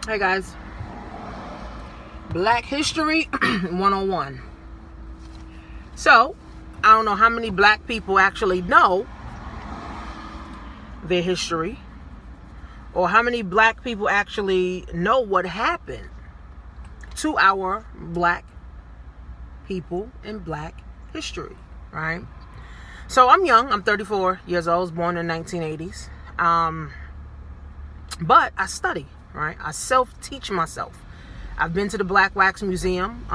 Hey guys, Black History 101. So, I don't know how many black people actually know their history, or how many black people actually know what happened to our black people in black history, right? So I'm young, I'm 34 years old, I was born in the 1980s, but I study, right? I self-teach myself. I've been to the Black Wax Museum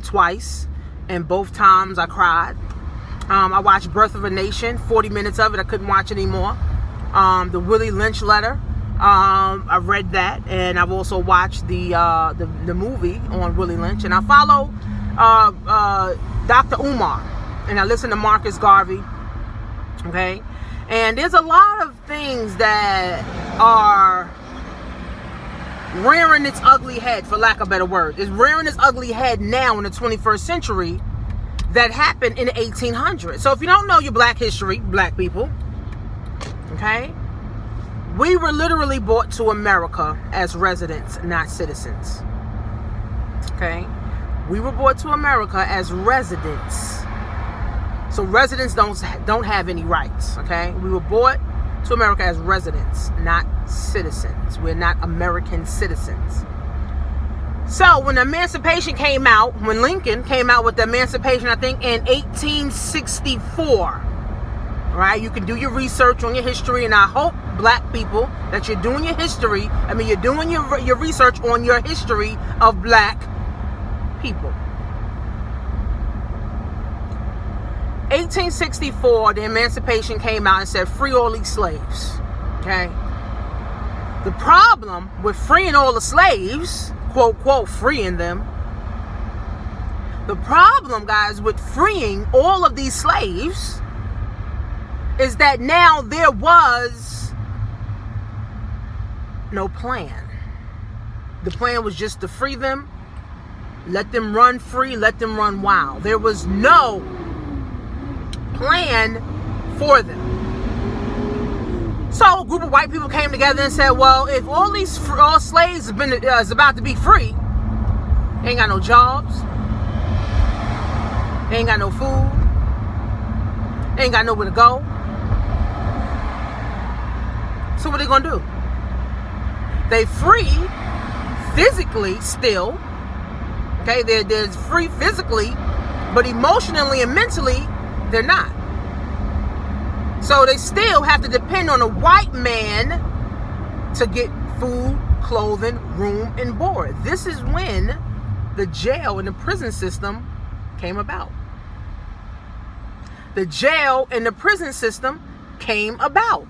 twice, and both times I cried. I watched Birth of a Nation, 40 minutes of it, I couldn't watch anymore. The Willie Lynch letter, I read that, and I've also watched the movie on Willie Lynch, and I follow Dr. Umar, and I listen to Marcus Garvey, okay? And there's a lot of things that are rearing its ugly head, for lack of a better word. It's rearing its ugly head now in the 21st century that happened in the 1800s. So if you don't know your black history, black people, okay, we were literally brought to America as residents, not citizens. Okay? We were brought to America as residents. So residents don't have any rights, okay? We were brought to America as residents, not citizens. We're not American citizens. So when emancipation came out, when Lincoln came out with the emancipation, I think in 1864, right? You can do your research on your history, and I hope, black people, that you're doing your history. You're doing your research on your history of black people. 1864, the emancipation came out and said, free all these slaves, okay? The problem with freeing all the slaves, quote, quote, freeing them, the problem, guys, with freeing all of these slaves is that now there was no plan. The plan was just to free them, let them run free, let them run wild. There was no plan for them. So a group of white people came together and said, well, if all slaves is about to be free, they ain't got no jobs, they ain't got no food, they ain't got nowhere to go. So what are they gonna do? They free physically still, okay? They're free physically, but emotionally and mentally they're not. So they still have to depend on a white man to get food, clothing, room, and board. This is when the jail and the prison system came about. The jail and the prison system came about.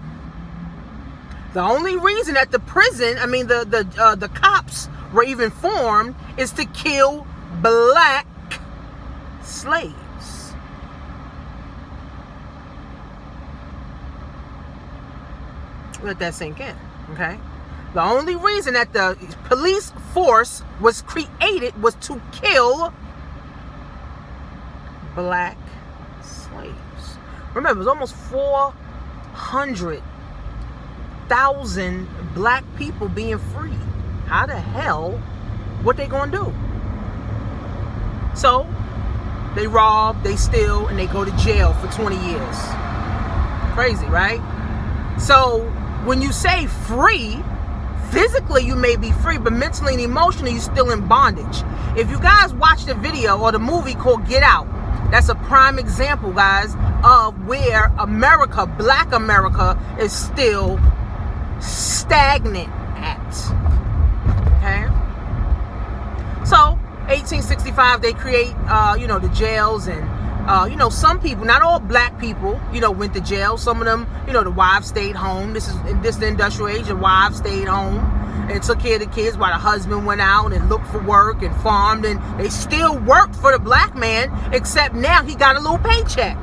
The only reason that the prison, the cops were even formed is to kill black slaves. Let that sink in, okay? The only reason that the police force was created was to kill black slaves. Remember, it was almost 400,000 black people being free. How the hell, what they gonna do? So, they rob, they steal, and they go to jail for 20 years. Crazy, right? So, when you say free, physically you may be free, but mentally and emotionally you're still in bondage. If you guys watch the video or the movie called Get Out, that's a prime example, guys, of where America, black America, is still stagnant at. Okay? So, 1865, they create, the jails, and some people, not all black people, went to jail. Some of them, the wives stayed home. This is the industrial age. The wives stayed home and took care of the kids while the husband went out and looked for work and farmed. And they still worked for the black man, except now he got a little paycheck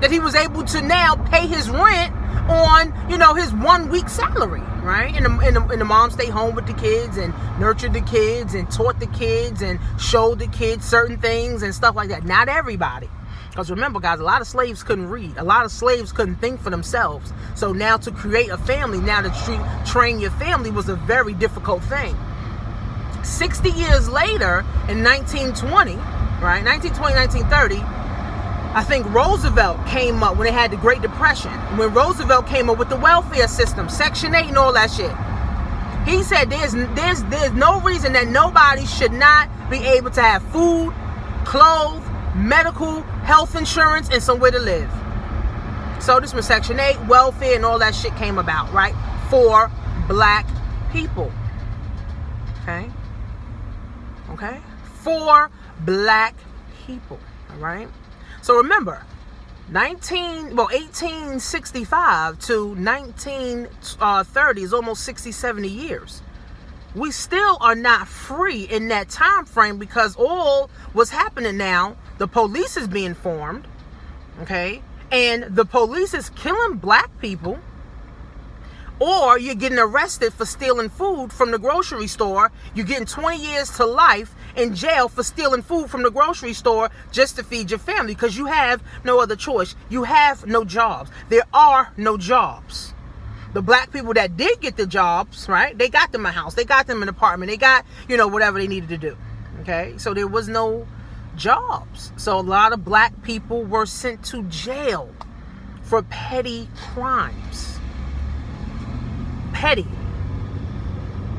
that he was able to now pay his rent on, his 1 week salary, right? And the mom stayed home with the kids and nurtured the kids and taught the kids and showed the kids certain things and stuff like that. Not everybody. Because remember, guys, a lot of slaves couldn't read. A lot of slaves couldn't think for themselves. So now to create a family, now to train your family was a very difficult thing. 60 years later, in 1920, right, 1920, 1930, I think Roosevelt came up when they had the Great Depression. When Roosevelt came up with the welfare system, Section 8 and all that shit. He said there's no reason that nobody should not be able to have food, clothes, medical, health insurance, and somewhere to live. So this was Section 8, welfare, and all that shit came about, right? For black people. Okay? Okay? For black people. All right? So remember, 1865 to 1930 is almost 60, 70 years. We still are not free in that time frame because all what's happening now, the police is being formed, okay? And the police is killing black people, or you're getting arrested for stealing food from the grocery store. You're getting 20 years to life in jail for stealing food from the grocery store just to feed your family because you have no other choice. You have no jobs. There are no jobs. The black people that did get the jobs, right, they got them a house. They got them an apartment. They got, whatever they needed to do. Okay? So there was no jobs. So a lot of black people were sent to jail for petty crimes. Petty.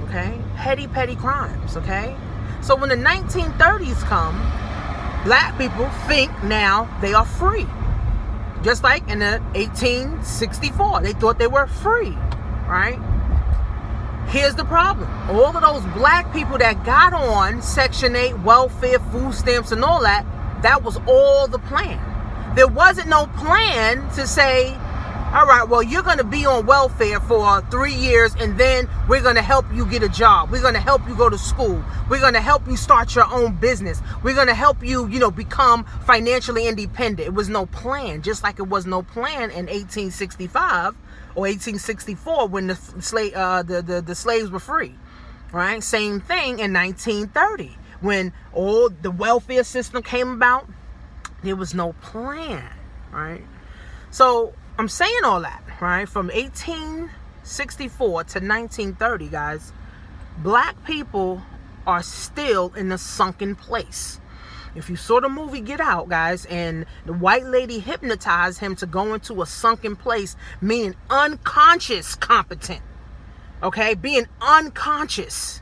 Okay? Petty crimes. Okay? So when the 1930s come, black people think now they are free. Just like in the 1864, they thought they were free, right? Here's the problem. All of those black people that got on Section 8, welfare, food stamps, and all that, that was all the plan. There wasn't no plan to say, all right, well, you're going to be on welfare for 3 years, and then we're going to help you get a job. We're going to help you go to school. We're going to help you start your own business. We're going to help you, become financially independent. It was no plan, just like it was no plan in 1865 or 1864 when the slaves were free, right? Same thing in 1930 when all the welfare system came about. There was no plan, right? So I'm saying all that, right? From 1864 to 1930, guys, black people are still in a sunken place. If you saw the movie Get Out, guys, and the white lady hypnotized him to go into a sunken place, meaning unconscious competent, okay? Being unconscious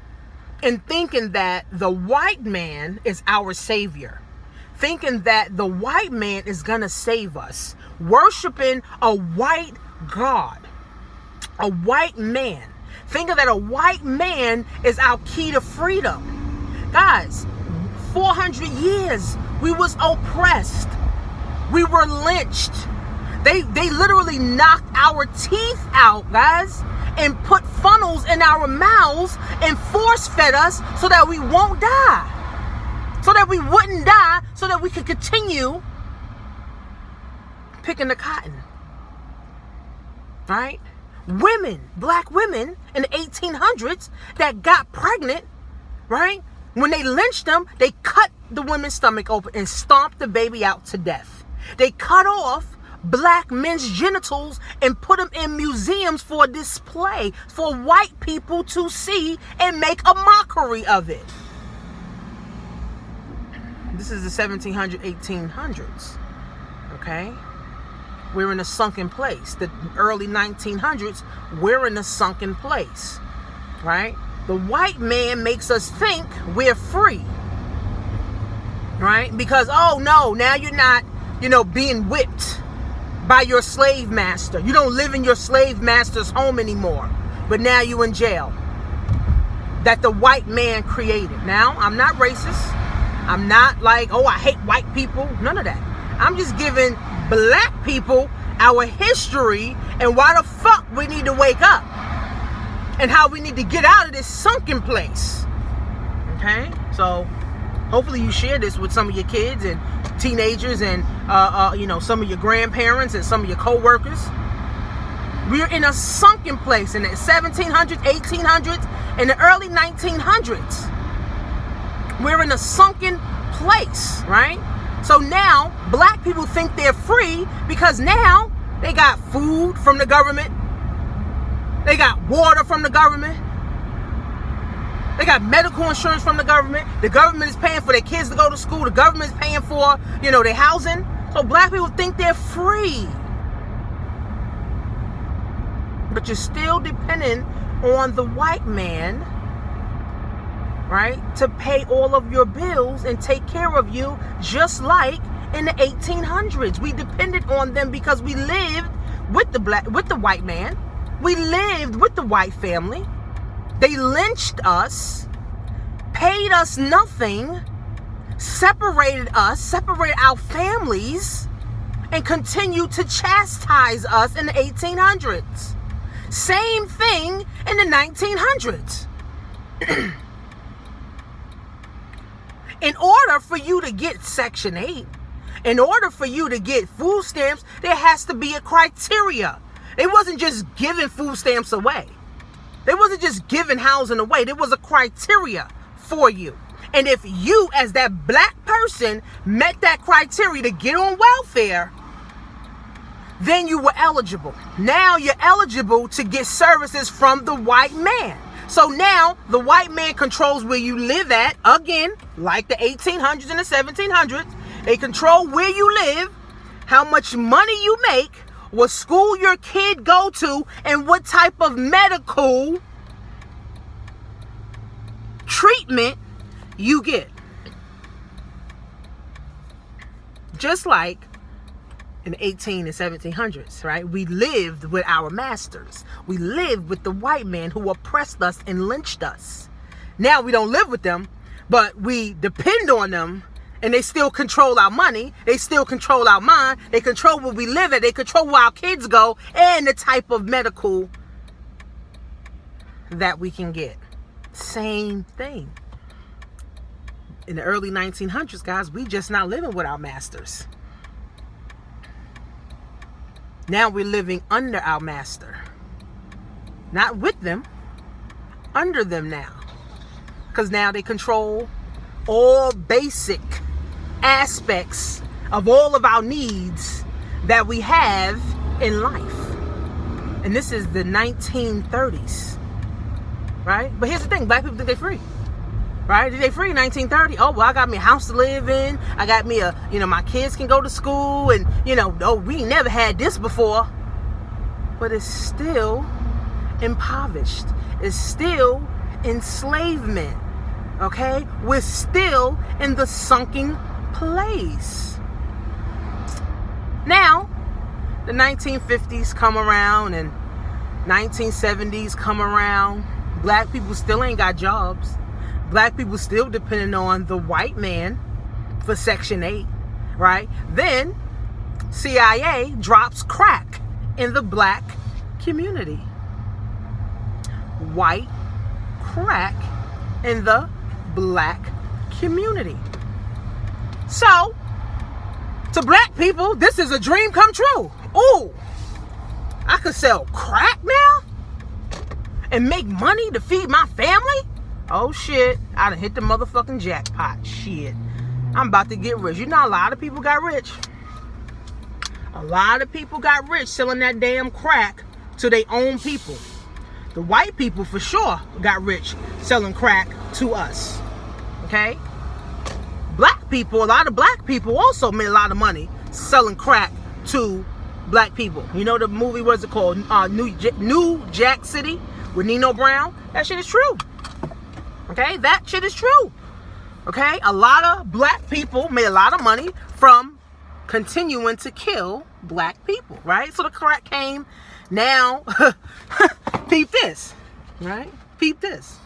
and thinking that the white man is our savior. Thinking that the white man is going to save us. Worshiping a white God. A white man. Thinking that a white man is our key to freedom. Guys, 400 years we was oppressed. We were lynched. They literally knocked our teeth out, guys, and put funnels in our mouths and force fed us so that we won't die. So that we wouldn't die, so that we could continue picking the cotton. Right? Women, black women in the 1800s that got pregnant, right? When they lynched them, they cut the woman's stomach open and stomped the baby out to death. They cut off black men's genitals and put them in museums for display for white people to see and make a mockery of it. This is the 1700s, 1800s, okay? We're in a sunken place. The early 1900s, we're in a sunken place, right? The white man makes us think we're free, right? Because, oh no, now you're not, being whipped by your slave master. You don't live in your slave master's home anymore, but now you're in jail. That the white man created. Now, I'm not racist. I'm not like, oh, I hate white people. None of that. I'm just giving black people our history and why the fuck we need to wake up. And how we need to get out of this sunken place. Okay? So, hopefully you share this with some of your kids and teenagers and, some of your grandparents and some of your co-workers. We're in a sunken place in the 1700s, 1800s, and the early 1900s. We're in a sunken place, right? So now black people think they're free because now they got food from the government. They got water from the government. They got medical insurance from the government. The government is paying for their kids to go to school. The government is paying for, their housing. So black people think they're free. But you're still dependent on the white man, right, to pay all of your bills and take care of you, just like in the 1800s. We depended on them because we lived with the white man. We lived with the white family. They lynched us, paid us nothing, separated our families, and continued to chastise us in the 1800s. Same thing in the 1900s. In order for you to get Section 8, in order for you to get food stamps, there has to be a criteria. They wasn't just giving food stamps away. They wasn't just giving housing away. There was a criteria for you. And if you, as that black person, met that criteria to get on welfare, then you were eligible. Now you're eligible to get services from the white man. So now the white man controls where you live at, again, like the 1800s and the 1700s. They control where you live, how much money you make, what school your kid go to, and what type of medical treatment you get. Just like in the 18 and 1700s, right? We lived with our masters. We lived with the white man who oppressed us and lynched us. Now we don't live with them, but we depend on them, and they still control our money. They still control our mind. They control where we live at. They control where our kids go and the type of medical that we can get. Same thing. In the early 1900s, guys, we just not living with our masters. Now we're living under our master. Not with them, under them now. Because now they control all basic aspects of all of our needs that we have in life. And this is the 1930s, right? But here's the thing, black people think they're free, right? They free in 1930. Oh, well, I got me a house to live in. I got me my kids can go to school, and, we never had this before. But it's still impoverished. It's still enslavement, okay? We're still in the sunken place. Now, the 1950s come around and 1970s come around. Black people still ain't got jobs. Black people still depending on the white man for Section 8, right? Then CIA drops crack in the black community. White crack in the black community. So, to black people, this is a dream come true. Ooh, I could sell crack now and make money to feed my family? Oh shit, I done hit the motherfucking jackpot. Shit, I'm about to get rich. You know, a lot of people got rich. A lot of people got rich selling that damn crack to their own people. The white people for sure got rich selling crack to us. Okay? Black people, a lot of black people also made a lot of money selling crack to black people. You know the movie, what's it called? New Jack City with Nino Brown? That shit is true. Okay? That shit is true. Okay? A lot of black people made a lot of money from continuing to kill black people, right? So the crack came. Now, peep this, right? Peep this.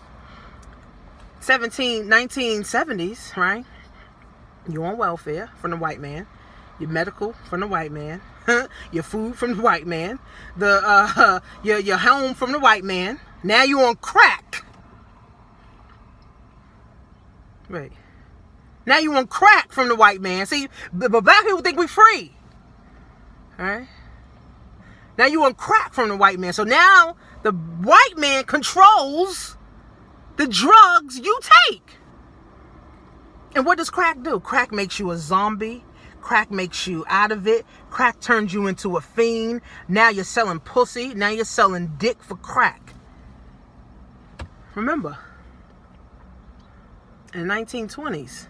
1970s, right? You on welfare from the white man. Your medical from the white man. Your food from the white man. Your home from the white man. Now you on crack. Right. Now you on crack from the white man. See, but black people think we free. Alright? Now you on crack from the white man. So now the white man controls the drugs you take. And what does crack do? Crack makes you a zombie. Crack makes you out of it. Crack turns you into a fiend. Now you're selling pussy. Now you're selling dick for crack. Remember, In the 1920s,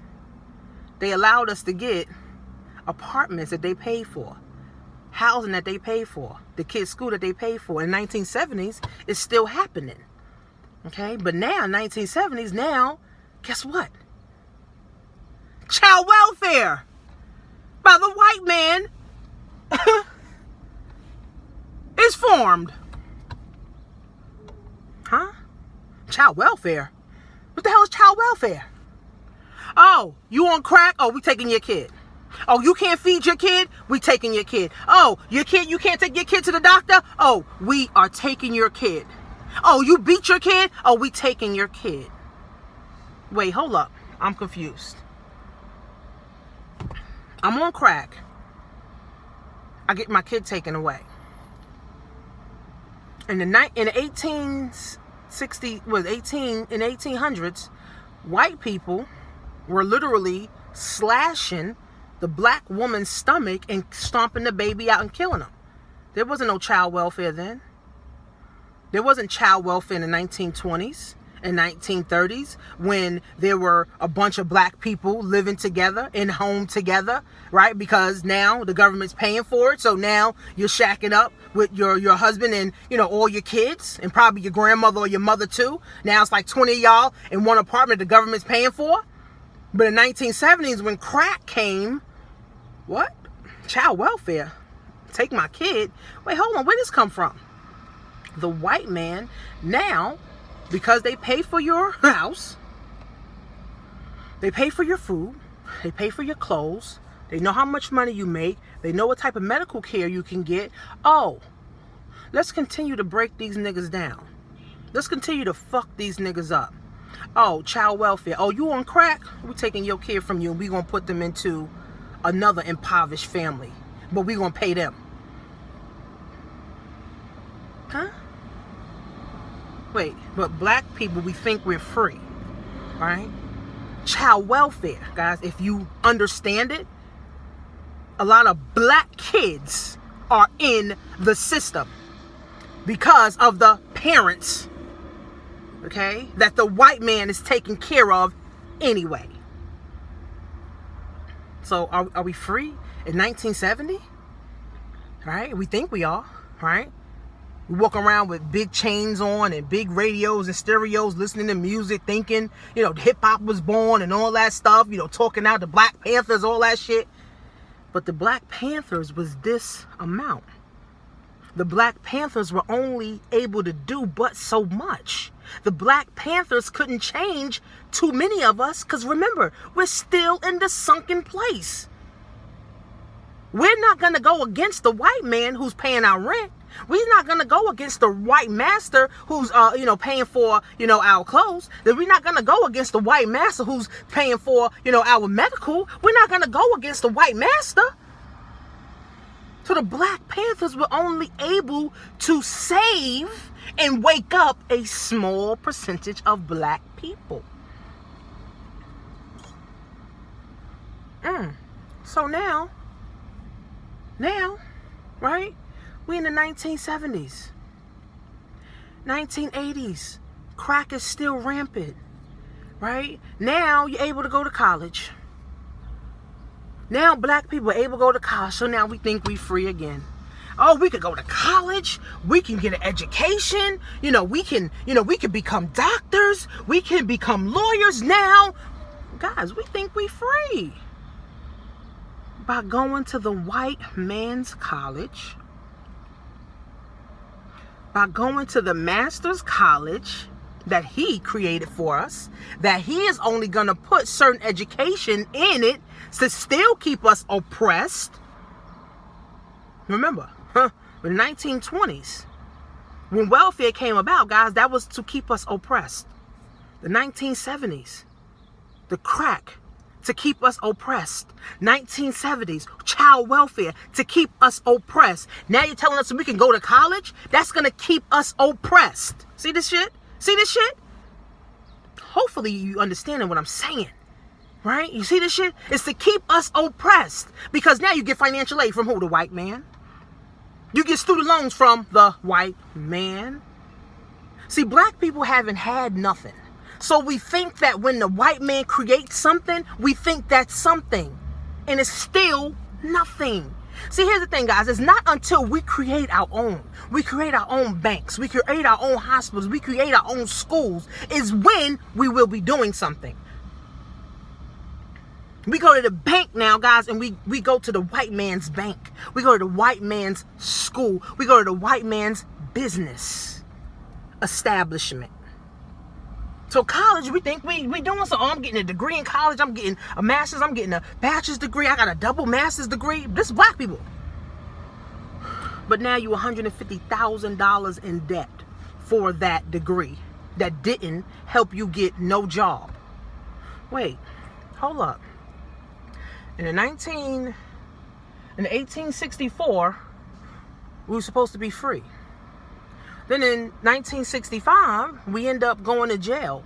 they allowed us to get apartments that they paid for, housing that they paid for, the kids' school that they paid for. In the 1970s, it's still happening. Okay, but now, 1970s, now, guess what? Child welfare by the white man is formed. Huh? Child welfare? What the hell is child welfare? Oh, you on crack? Oh, we taking your kid. Oh, you can't feed your kid? We taking your kid. Oh, your kid, you can't take your kid to the doctor? Oh, we are taking your kid. Oh, you beat your kid? Oh, we taking your kid. Wait, hold up. I'm confused. I'm on crack. I get my kid taken away. In the 1800s, white people were literally slashing the black woman's stomach and stomping the baby out and killing them. There wasn't no child welfare then. There wasn't child welfare in the 1920s and 1930s when there were a bunch of black people living together in home together, right? Because now the government's paying for it. So now you're shacking up with your husband and, all your kids and probably your grandmother or your mother too. Now it's like 20 of y'all in one apartment the government's paying for. But in the 1970s when crack came, what? Child welfare? Take my kid? Wait, hold on. Where did this come from? The white man now, because they pay for your house, they pay for your food, they pay for your clothes, they know how much money you make, they know what type of medical care you can get. Oh, let's continue to break these niggas down. Let's continue to fuck these niggas up. Oh, child welfare. Oh, you on crack? We're taking your kid from you and we're going to put them into another impoverished family. But we're going to pay them. Huh? Wait, but black people, we think we're free, right? Child welfare, guys, if you understand it, a lot of black kids are in the system because of the parents, okay, that the white man is taking care of anyway. So are we free in 1970? Right? We think we are, right? We walk around with big chains on and big radios and stereos, listening to music, thinking, hip hop was born and all that stuff, talking out the Black Panthers, all that shit. But the Black Panthers was this amount. The Black Panthers were only able to do but so much. The Black Panthers couldn't change too many of us because remember, we're still in the sunken place. We're not going to go against the white man who's paying our rent. We're not going to go against the white master who's, paying for, our clothes. We're not going to go against the white master who's paying for, our medical. We're not going to go against the white master. So the Black Panthers were only able to save and wake up a small percentage of black people. So now, right? We in the 1970s, 1980s. Crack is still rampant, right? Now you're able to go to college. Now black people are able to go to college, so now we think we free again. Oh, we could go to college. We can get an education. We can become doctors. We can become lawyers now. Guys, we think we free by going to the white man's college, by going to the master's college that he created for us, that he is only going to put certain education in it to still keep us oppressed. Remember, in the 1920s, when welfare came about, guys, that was to keep us oppressed. The 1970s, the crack, to keep us oppressed. 1970s, child welfare to keep us oppressed. Now you're telling us we can go to college? That's going to keep us oppressed. See this shit? See this shit? Hopefully you understand what I'm saying. Right? You see this shit? It's to keep us oppressed. Because now you get financial aid from who? The white man. You get student loans from the white man. See, black people haven't had nothing. So we think that when the white man creates something, we think that's something. And it's still nothing. See, here's the thing, guys. It's not until we create our own. We create our own banks. We create our own hospitals. We create our own schools is when we will be doing something. We go to the bank now, guys, and we go to the white man's bank. We go to the white man's school. We go to the white man's business establishment. So college, we think we doing something. Oh, I'm getting a degree in college. I'm getting a master's. I'm getting a bachelor's degree. I got a double master's degree. This is black people. But now you're $150,000 in debt for that degree that didn't help you get no job. Wait, hold up. In 1864, we were supposed to be free. Then in 1965, we end up going to jail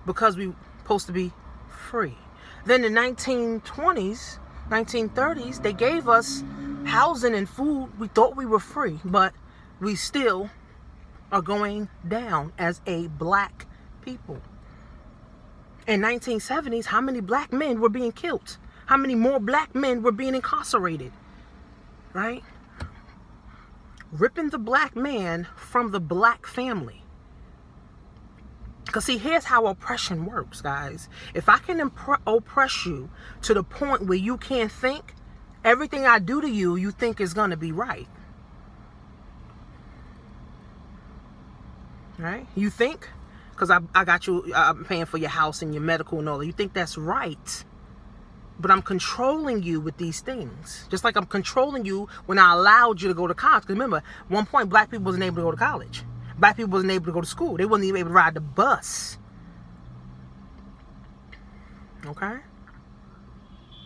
because we were supposed to be free. Then in 1920s, 1930s, they gave us housing and food. We thought we were free, but we still are going down as a black people. In 1970s, how many black men were being killed? How many more black men were being incarcerated? Right? Ripping the black man from the black family. Because see, here's how oppression works, guys. If I can oppress you to the point where you can't think, everything I do to you, you think is going to be right. Right? You think, because I got you, I'm paying for your house and your medical and all that. You think that's right. But I'm controlling you with these things. Just like I'm controlling you when I allowed you to go to college. Because remember, at one point, black people wasn't able to go to college. Black people wasn't able to go to school. They wasn't even able to ride the bus. Okay?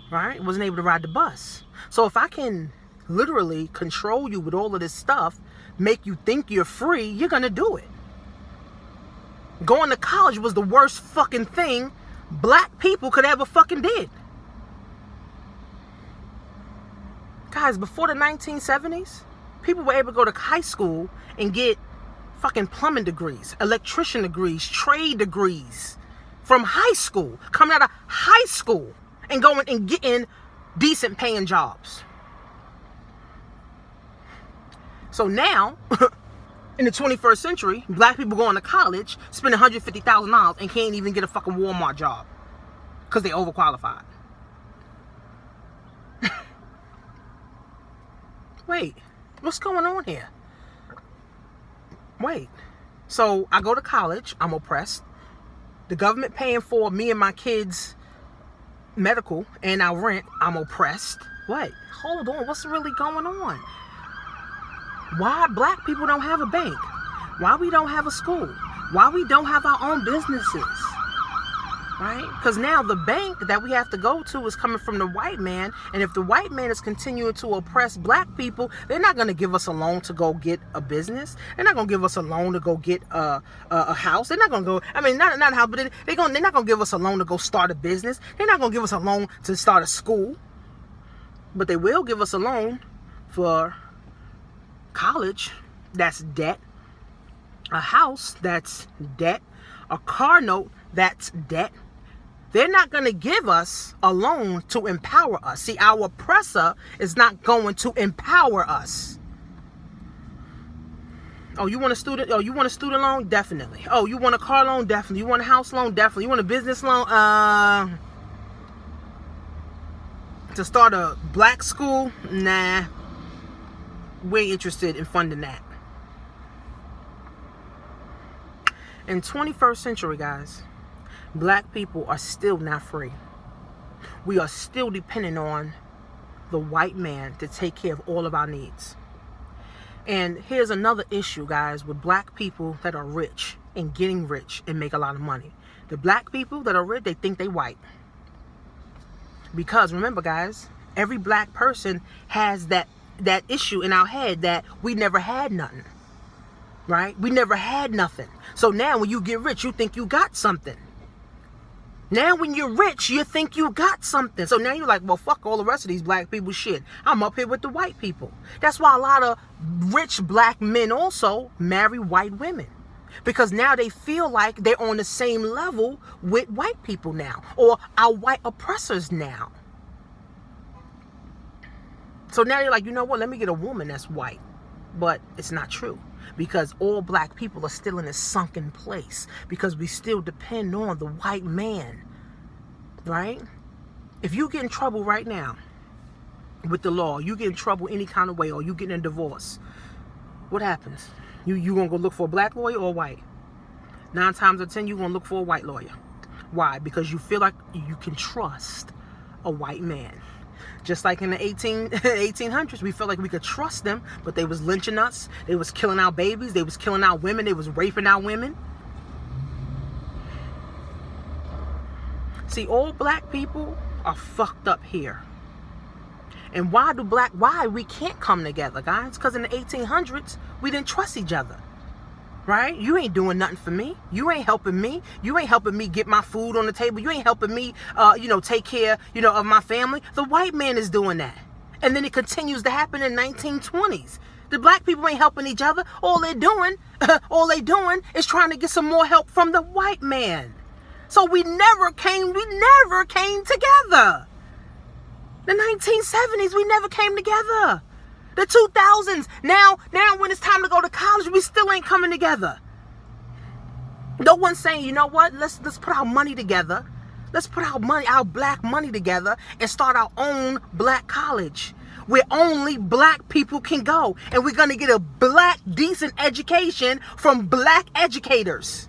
Right? Wasn't able to ride the bus. So if I can literally control you with all of this stuff, make you think you're free, you're going to do it. Going to college was the worst fucking thing black people could ever fucking did. Guys, before the 1970s, people were able to go to high school and get fucking plumbing degrees, electrician degrees, trade degrees from high school, coming out of high school and going and getting decent paying jobs. So now, in the 21st century, black people going to college, spending $150,000 and can't even get a fucking Walmart job because they overqualified. Wait, what's going on here? Wait, so I go to college, I'm oppressed. The government paying for me and my kids' medical and our rent, I'm oppressed. Wait, hold on, what's really going on? Why black people don't have a bank? Why we don't have a school? Why we don't have our own businesses? Right? Because now the bank that we have to go to is coming from the white man. And if the white man is continuing to oppress black people, they're not going to give us a loan to go get a business. They're not going to give us a loan to go get a house. They're not going to go, I mean, not a house, but they're not going to give us a loan to go start a business. They're not going to give us a loan to start a school. But they will give us a loan for college, that's debt. A house, that's debt. A car note, that's debt. They're not going to give us a loan to empower us. See, our oppressor is not going to empower us. Oh, you want a student? Oh, you want a student loan? Definitely. Oh, you want a car loan? Definitely. You want a house loan? Definitely. You want a business loan? To start a black school? Nah. We ain't interested in funding that. In 21st century, guys, black people are still not free. We are still dependent on the white man to take care of all of our needs. And here's another issue, guys, with black people that are rich and getting rich and make a lot of money. The black people that are rich, they think they white. Because remember, guys, every black person has that issue in our head that we never had nothing. Right? We never had nothing. So now when you get rich, you think you got something. Now when you're rich, you think you got something. So now you're like, well, fuck all the rest of these black people shit. I'm up here with the white people. That's why a lot of rich black men also marry white women. Because now they feel like they're on the same level with white people now, or our white oppressors now. So now they're like, you know what, let me get a woman that's white. But it's not true, because all black people are still in a sunken place, because we still depend on the white man, right? If you get in trouble right now with the law, you get in trouble any kind of way, or you get in a divorce, what happens? You gonna go look for a black lawyer or white? 9 times out of 10, you're gonna look for a white lawyer. Why? Because you feel like you can trust a white man. Just like in the 1800s, we felt like we could trust them, but they was lynching us. They was killing our babies. They was killing our women. They was raping our women. See, all black people are fucked up here. And why we can't come together, guys? Because in the 1800s, we didn't trust each other. Right? You ain't doing nothing for me. You ain't helping me. You ain't helping me get my food on the table. You ain't helping me, take care, of my family. The white man is doing that. And then it continues to happen in 1920s. The black people ain't helping each other. All they doing is trying to get some more help from the white man. So we never came together. The 1970s, we never came together. The 2000s, now when it's time to go to college, we still ain't coming together. No one's saying, you know what, let's put our money together. Let's put our black money together and start our own black college where only black people can go. And we're going to get a black decent education from black educators.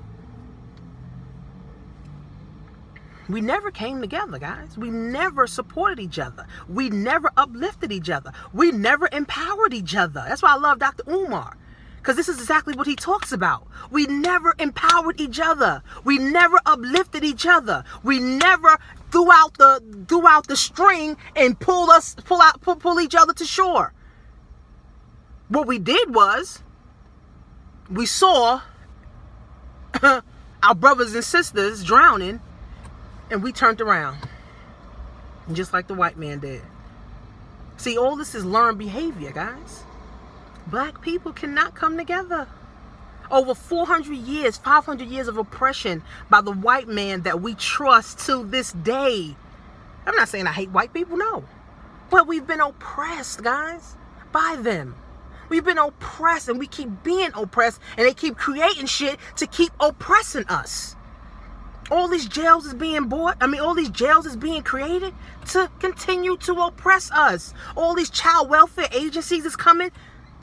We never came together, guys. We never supported each other. We never uplifted each other. We never empowered each other. That's why I love Dr. Umar, because this is exactly what he talks about. We never empowered each other. We never uplifted each other. We never threw out the string and pull each other to shore. What we did was we saw our brothers and sisters drowning, and we turned around, just like the white man did. See, all this is learned behavior, guys. Black people cannot come together. Over 400 years, 500 years of oppression by the white man that we trust to this day. I'm not saying I hate white people, no. But we've been oppressed, guys, by them. We've been oppressed, and we keep being oppressed, and they keep creating shit to keep oppressing us. All these jails is being created to continue to oppress us. All these child welfare agencies is coming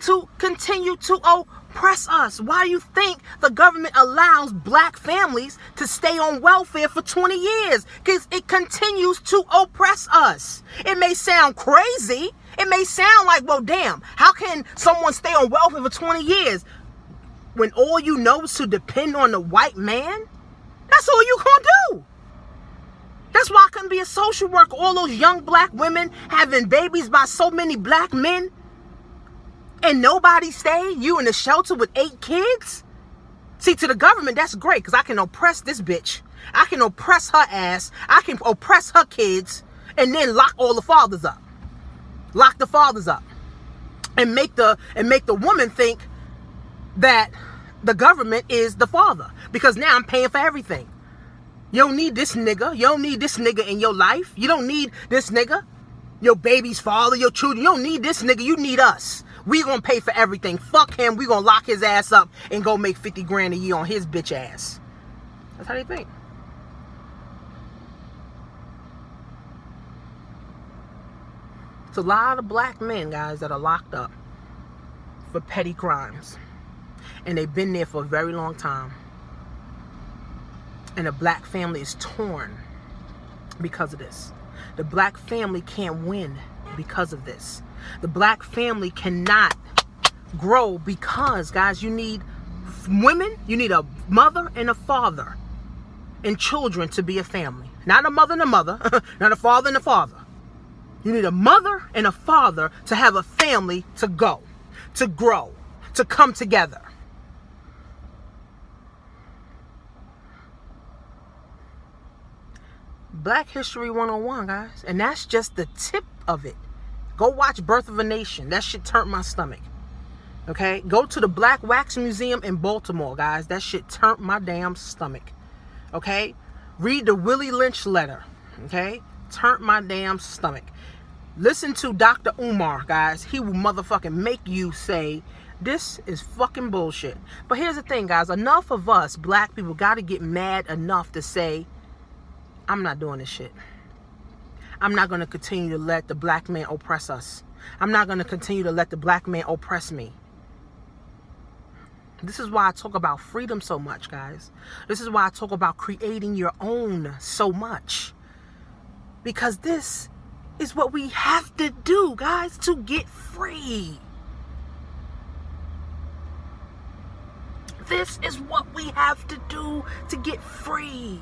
to continue to oppress us. Why do you think the government allows black families to stay on welfare for 20 years? Because it continues to oppress us. It may sound crazy. It may sound like, well, damn, how can someone stay on welfare for 20 years when all you know is to depend on the white man? That's all you gonna do. That's why I couldn't be a social worker. All those young black women having babies by so many black men, and nobody stay. You in the shelter with 8 kids. See, to the government, that's great, because I can oppress this bitch. I can oppress her ass. I can oppress her kids, and then lock all the fathers up. Lock the fathers up, and make the woman think that the government is the father, because now I'm paying for everything. You don't need this nigga. You don't need this nigga in your life. You don't need this nigga, your baby's father, your children. You don't need this nigga. You need us. We gonna pay for everything. Fuck him. We gonna lock his ass up and go make 50 grand a year on his bitch ass. That's how they think. It's a lot of black men, guys, that are locked up for petty crimes. And they've been there for a very long time. And the black family is torn because of this. The black family can't win because of this. The black family cannot grow because, guys, you need women, you need a mother and a father and children to be a family. Not a mother and a mother, not a father and a father. You need a mother and a father to have a family to go, to grow, to come together. Black History 101, guys. And that's just the tip of it. Go watch Birth of a Nation. That shit turned my stomach. Okay? Go to the Black Wax Museum in Baltimore, guys. That shit turned my damn stomach. Okay? Read the Willie Lynch letter. Okay? Turned my damn stomach. Listen to Dr. Umar, guys. He will motherfucking make you say, this is fucking bullshit. But here's the thing, guys. Enough of us black people got to get mad enough to say, I'm not doing this shit. I'm not going to continue to let the black man oppress us. I'm not going to continue to let the black man oppress me. This is why I talk about freedom so much, guys. This is why I talk about creating your own so much. Because this is what we have to do, guys, to get free. This is what we have to do to get free.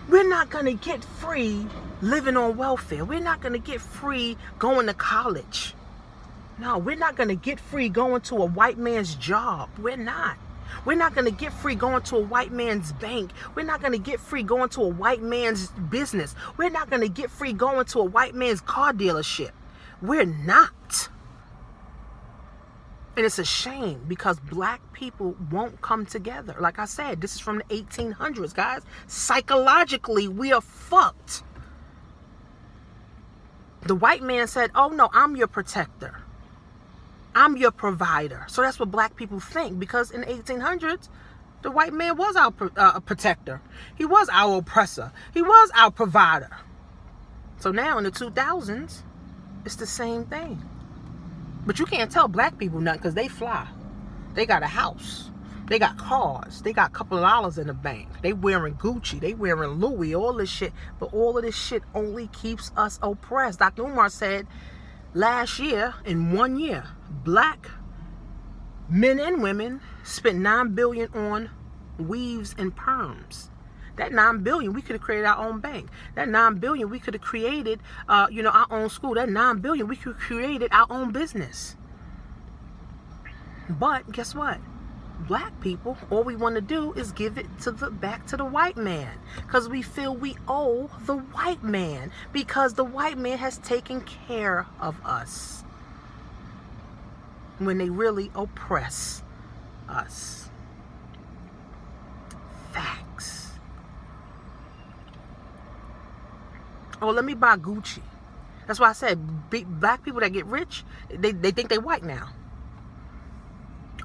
We're not going to get free living on welfare. We're not going to get free going to college. No, we're not going to get free going to a white man's job. We're not. We're not going to get free going to a white man's bank. We're not going to get free going to a white man's business. We're not going to get free going to a white man's car dealership. We're not. And it's a shame because black people won't come together. Like I said, this is from the 1800s, guys. Psychologically, we are fucked. The white man said, oh no, I'm your protector. I'm your provider. So that's what black people think, because in the 1800s, the white man was our protector. He was our oppressor. He was our provider. So now in the 2000s, it's the same thing. But you can't tell black people nothing because they fly. They got a house. They got cars. They got a couple of dollars in the bank. They wearing Gucci. They wearing Louis, all this shit. But all of this shit only keeps us oppressed. Dr. Umar said last year, in 1 year, black men and women spent $9 billion on weaves and perms. That $9 billion, we could have created our own bank. That $9 billion, we could have created, our own school. That $9 billion, we could have created our own business. But guess what? Black people, all we want to do is give it back to the white man, because we feel we owe the white man, because the white man has taken care of us when they really oppress us. Facts. Oh, let me buy Gucci. That's why I said black people that get rich, they think they white now.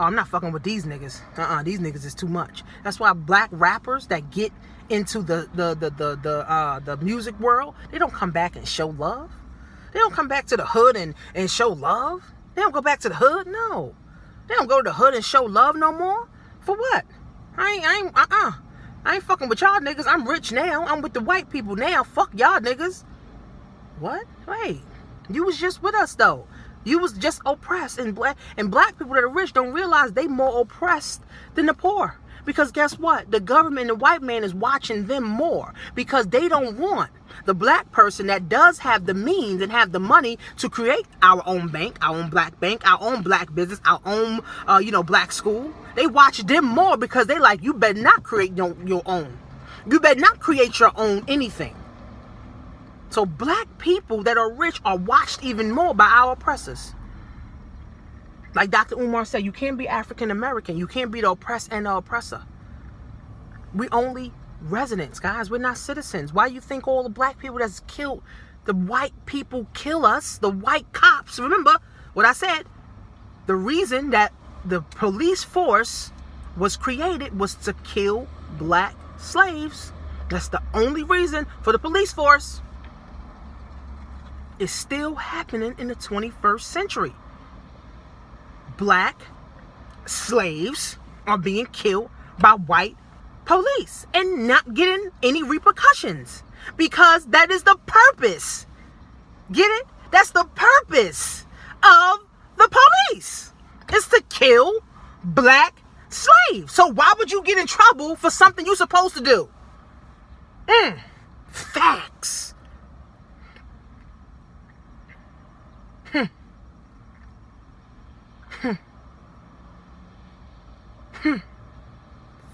Oh, I'm not fucking with these niggas. These niggas is too much. That's why black rappers that get into the music world, they don't come back and show love. They don't come back to the hood and show love. They don't go back to the hood. No, they don't go to the hood and show love no more. For what? I ain't fucking with y'all niggas. I'm rich now. I'm with the white people now. Fuck y'all niggas. What? Wait, you was just with us though. You was just oppressed, and black people that are rich don't realize they more oppressed than the poor. Because guess what? The government, the white man is watching them more, because they don't want the black person that does have the means and have the money to create our own bank, our own black business, our own, black school. They watch them more because they like, you better not create your own. You better not create your own anything. So black people that are rich are watched even more by our oppressors. Like Dr. Umar said, you can't be African American. You can't be the oppressed and the oppressor. We only residents, guys. We're not citizens. Why you think all the black people that's killed, the white people kill us, the white cops? Remember what I said? The reason that the police force was created was to kill black slaves. That's the only reason for the police force. It's still happening in the 21st century. Black slaves are being killed by white police and not getting any repercussions, because that is the purpose. Get it? That's the purpose of the police. It's to kill black slaves. So why would you get in trouble for something you're supposed to do? Facts.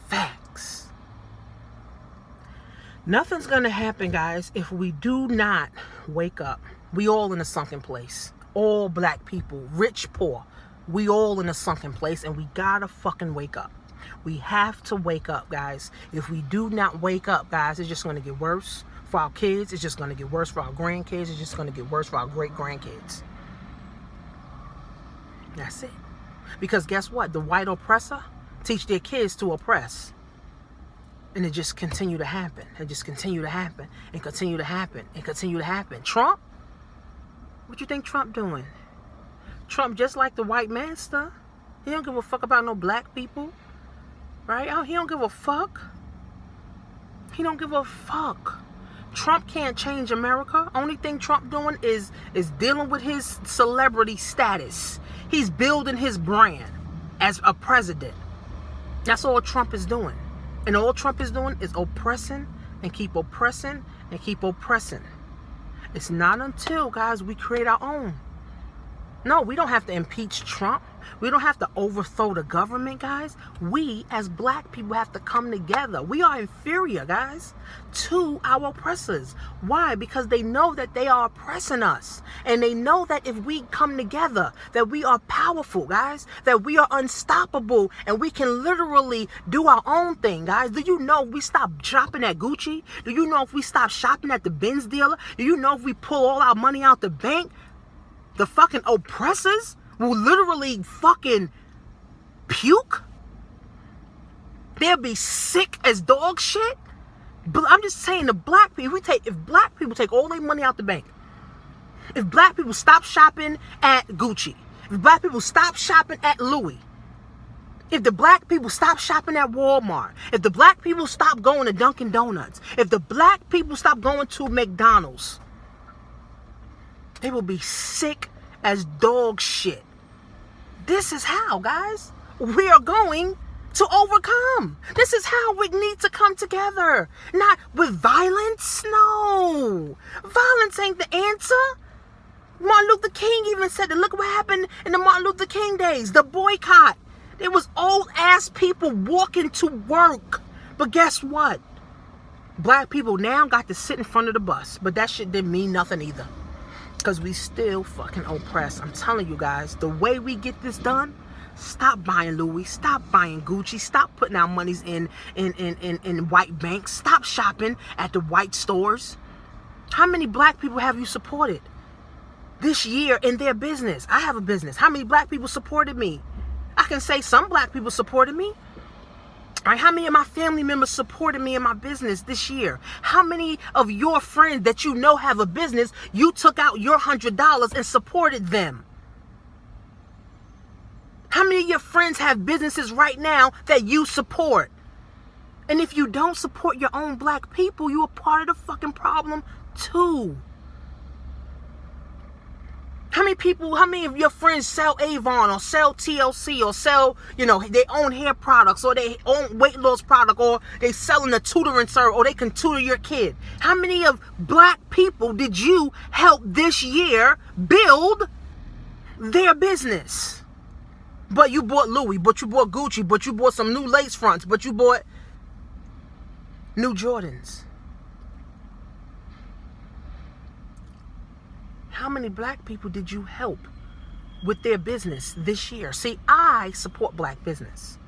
Facts. Nothing's gonna happen, guys, if we do not wake up. We all in a sunken place. All black people, rich, poor, We all in a sunken place, and we gotta fucking wake up. We have to wake up, guys. If we do not wake up, guys, it's just gonna get worse for our kids. It's just gonna get worse for our grandkids. It's just gonna get worse for our great-grandkids. That's it. Because guess what? The white oppressor teach their kids to oppress. And it just continue to happen. It just continue to happen. And continue to happen. And continue to happen. Trump? What you think Trump doing? Trump just like the white master. He don't give a fuck about no black people. Right? He don't give a fuck. He don't give a fuck. Trump can't change America. Only thing Trump doing is dealing with his celebrity status. He's building his brand as a president. That's all Trump is doing. And all Trump is doing is oppressing and keep oppressing and keep oppressing. It's not until, guys, we create our own. No, we don't have to impeach Trump. We don't have to overthrow the government, guys. We, as black people, have to come together. We are inferior, guys, to our oppressors. Why? Because they know that they are oppressing us. And they know that if we come together, that we are powerful, guys. That we are unstoppable. And we can literally do our own thing, guys. Do you know if we stop shopping at Gucci? Do you know if we stop shopping at the Benz dealer? Do you know if we pull all our money out the bank? The fucking oppressors will literally fucking puke. They'll be sick as dog shit. But I'm just saying, the black people, if black people take all their money out the bank, if black people stop shopping at Gucci, if black people stop shopping at Louis, if the black people stop shopping at Walmart, if the black people stop going to Dunkin' Donuts, if the black people stop going to McDonald's, they will be sick as dog shit. This is how, guys, we are going to overcome. This is how we need to come together. Not with violence. No. Violence ain't the answer. Martin Luther King even said that. Look what happened in the Martin Luther King days. The boycott. There was old ass people walking to work. But guess what? Black people now got to sit in front of the bus. But that shit didn't mean nothing either. Because we still fucking oppressed. I'm telling you guys, the way we get this done, stop buying Louis, stop buying Gucci, stop putting our monies in white banks, stop shopping at the white stores. How many black people have you supported this year in their business? I have a business. How many black people supported me? I can say some black people supported me. All right, how many of my family members supported me in my business this year? How many of your friends that you know have a business, you took out your $100 and supported them? How many of your friends have businesses right now that you support? And if you don't support your own black people, you are part of the fucking problem too. How many of your friends sell Avon or sell TLC or sell, they own hair products or they own weight loss product or they selling a tutoring service or they can tutor your kid? How many of black people did you help this year build their business? But you bought Louis, but you bought Gucci, but you bought some new lace fronts, but you bought new Jordans. How many black people did you help with their business this year? See, I support black business,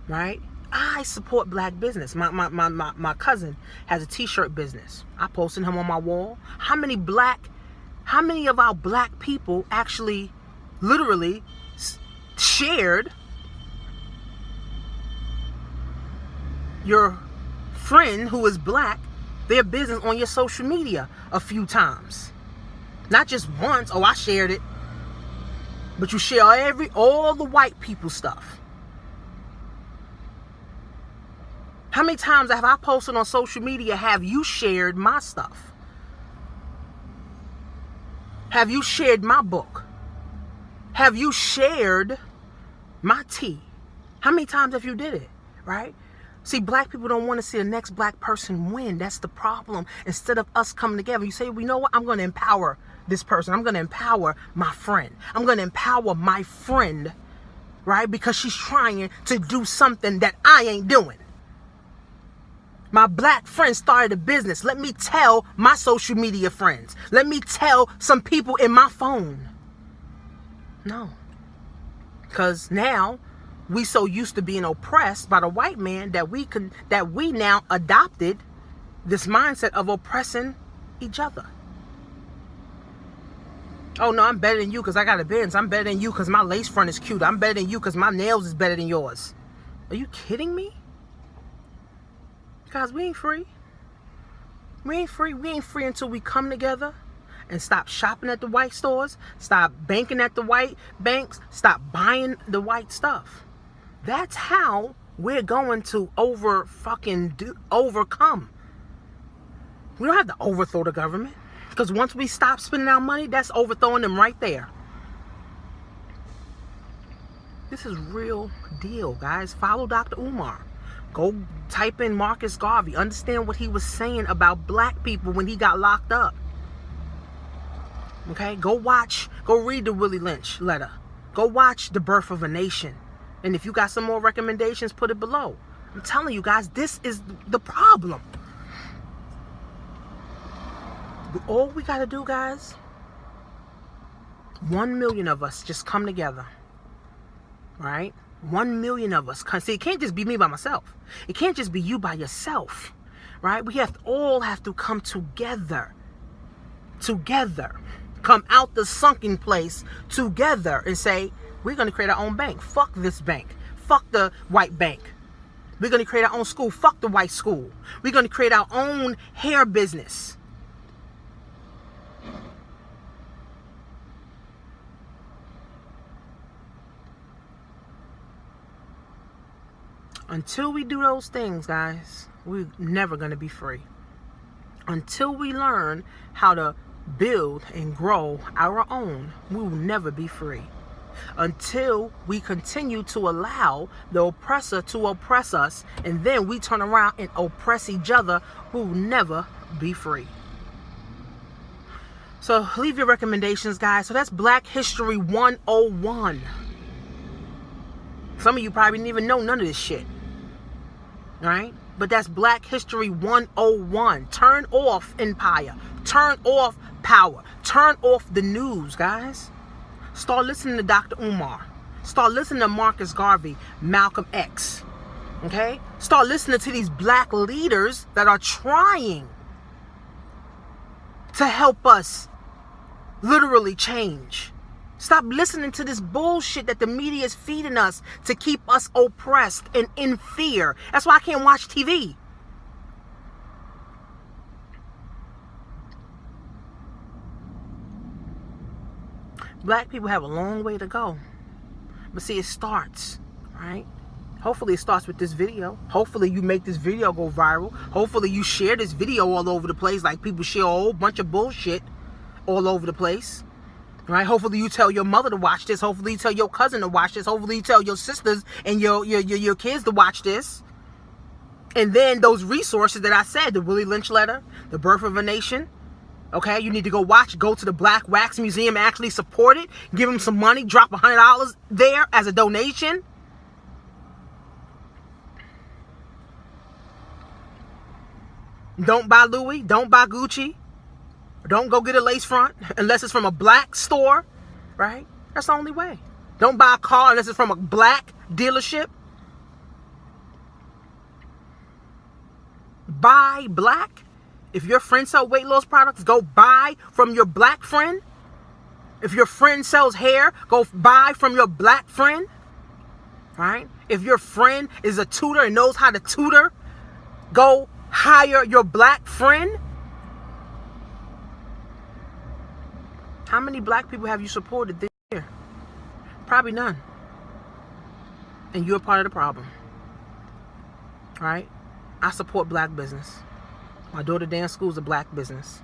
right? I support black business. My cousin has a t-shirt business. I posted him on my wall. How many of our black people actually literally shared your friend who is black, their business on your social media a few times? Not just once. Oh, I shared it. But you share all the white people stuff. How many times have I posted on social media, have you shared my stuff? Have you shared my book? Have you shared my tea? How many times have you did it, right? See, black people don't want to see the next black person win. That's the problem. Instead of us coming together, you say, well, you know what? I'm going to empower this person. I'm going to empower my friend. I'm going to empower my friend, right? Because she's trying to do something that I ain't doing. My black friend started a business. Let me tell my social media friends. Let me tell some people in my phone. No. Because now we so used to being oppressed by the white man that we now adopted this mindset of oppressing each other. Oh no, I'm better than you because I got a Benz. I'm better than you because my lace front is cute. I'm better than you because my nails is better than yours. Are you kidding me? Guys, we ain't free. We ain't free. We ain't free until we come together and stop shopping at the white stores, stop banking at the white banks, stop buying the white stuff. That's how we're going to overcome. We don't have to overthrow the government, because once we stop spending our money, that's overthrowing them right there. This is real deal, guys. Follow Dr. Umar. Go type in Marcus Garvey. Understand what he was saying about black people when he got locked up. Okay? Go read the Willie Lynch letter. Go watch The Birth of a Nation. And if you got some more recommendations, put it below. I'm telling you guys, this is the problem. All we got to do, guys, 1 million of us just come together. Right? 1 million of us. See, it can't just be me by myself. It can't just be you by yourself. Right? We all have to come together. Together. Come out the sunken place together and say, we're going to create our own bank. Fuck this bank. Fuck the white bank. We're going to create our own school. Fuck the white school. We're going to create our own hair business. Until we do those things, guys, we're never going to be free. Until we learn how to build and grow our own, we will never be free. Until we continue to allow the oppressor to oppress us, and then we turn around and oppress each other, we will never be free. So leave your recommendations, guys. So that's Black History 101. Some of you probably didn't even know none of this shit. Right? But that's Black History 101. Turn off empire. Turn off power. Turn off the news, guys. Start listening to Dr. Umar. Start listening to Marcus Garvey, Malcolm X. Okay? Start listening to these black leaders that are trying to help us literally change. Stop listening to this bullshit that the media is feeding us to keep us oppressed and in fear. That's why I can't watch TV. Black people have a long way to go. But see, it starts, right? Hopefully it starts with this video. Hopefully you make this video go viral. Hopefully you share this video all over the place, like people share a whole bunch of bullshit all over the place. Right? Hopefully you tell your mother to watch this. Hopefully you tell your cousin to watch this. Hopefully you tell your sisters and your kids to watch this. And then those resources that I said, the Willie Lynch letter, The Birth of a Nation. Okay, you need to go to the Black Wax Museum and actually support it. Give them some money. Drop $100 there as a donation. Don't buy Louis. Don't buy Gucci. Don't go get a lace front unless it's from a black store, right? That's the only way. Don't buy a car unless it's from a black dealership. Buy black. If your friend sells weight loss products, go buy from your black friend. If your friend sells hair, go buy from your black friend, right? If your friend is a tutor and knows how to tutor, go hire your black friend. How many black people have you supported this year? Probably none. And you're part of the problem. Right? I support black business. My daughter dance school is a black business.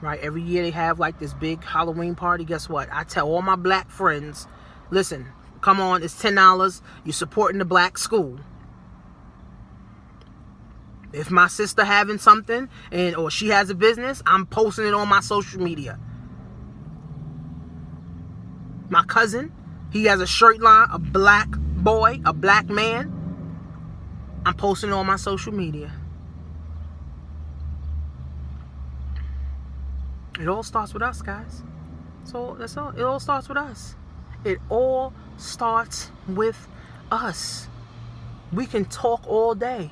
Right? Every year they have like this big Halloween party. Guess what? I tell all my black friends, listen, come on, it's $10. You're supporting the black school. If my sister having something or she has a business, I'm posting it on my social media. My cousin, he has a shirt line, a black boy, a black man. I'm posting it on my social media. It all starts with us, guys. So that's all. It all starts with us. It all starts with us. We can talk all day.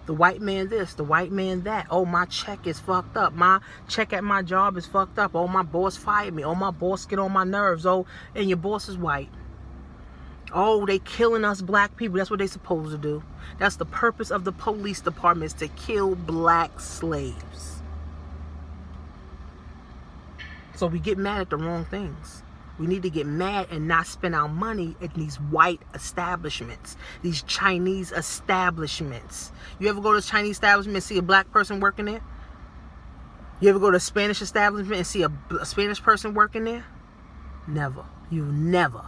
The white man this, the white man that. Oh, my check is fucked up. My check at my job is fucked up. Oh, my boss fired me. Oh, my boss get on my nerves. Oh, and your boss is white. Oh, they killing us black people. That's what they supposed to do. That's the purpose of the police department, is to kill black slaves. So we get mad at the wrong things. We need to get mad and not spend our money at these white establishments, these Chinese establishments. You ever go to a Chinese establishment and see a black person working there? You ever go to a Spanish establishment and see a Spanish person working there? Never. You never.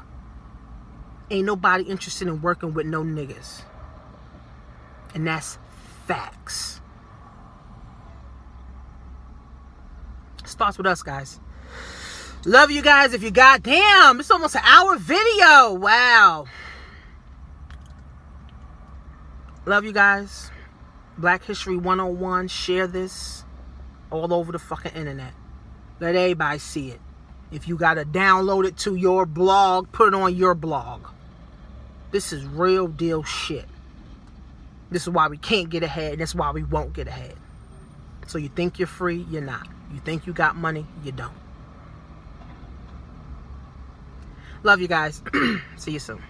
Ain't nobody interested in working with no niggas. And that's facts. Starts with us, guys. Love you guys. If you goddamn, it's almost an hour video. Wow. Love you guys. Black History 101. Share this all over the fucking internet. Let everybody see it. If you gotta download it to your blog, put it on your blog. This is real deal shit. This is why we can't get ahead. And that's why we won't get ahead. So you think you're free, you're not. You think you got money, you don't. Love you guys. See you soon.